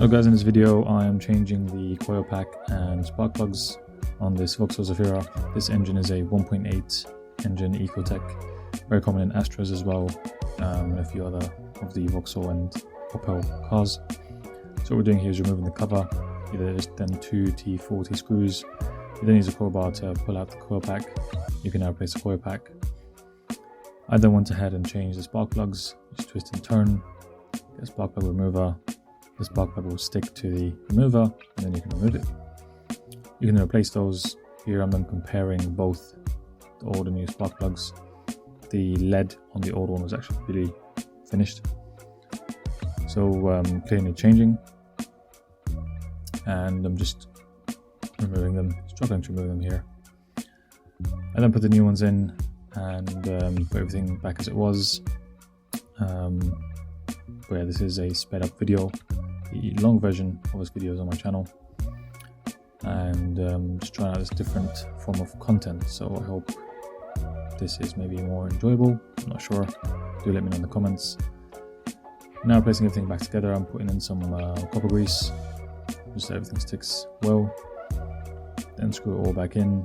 So guys, in this video I am changing the coil pack and spark plugs on this Vauxhall Zafira. This engine is a 1.8 engine Ecotec, very common in Astras as well, and a few other of the Vauxhall and Opel cars. So what we're doing here is removing the cover, either then 2 T40 screws. You then use a coil bar to pull out the coil pack. You can now replace the coil pack. I then went ahead and changed the spark plugs, just twist and turn, get a spark plug remover. The spark plug will stick to the remover and then you can remove it. You can replace those. Here I'm then comparing both the old and new spark plugs. The lead on the old one was actually really finished. So clearly changing, and I'm just removing them, struggling to remove them here. I then put the new ones in and put everything back as it was. But yeah, this is a sped up video. The long version of this video is on my channel, and just trying out this different form of content, so I hope this is maybe more enjoyable. I'm not sure, do let me know in the comments. Now placing everything back together, I'm putting in some copper grease just so everything sticks well, then screw it all back in,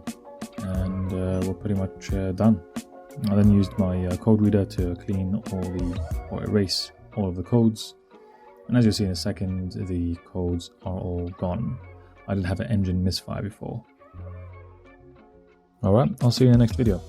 and we're pretty much done. I then used my code reader to clean or erase all of the codes. And as you'll see in a second, the codes are all gone. I did have an engine misfire before. Alright, I'll see you in the next video.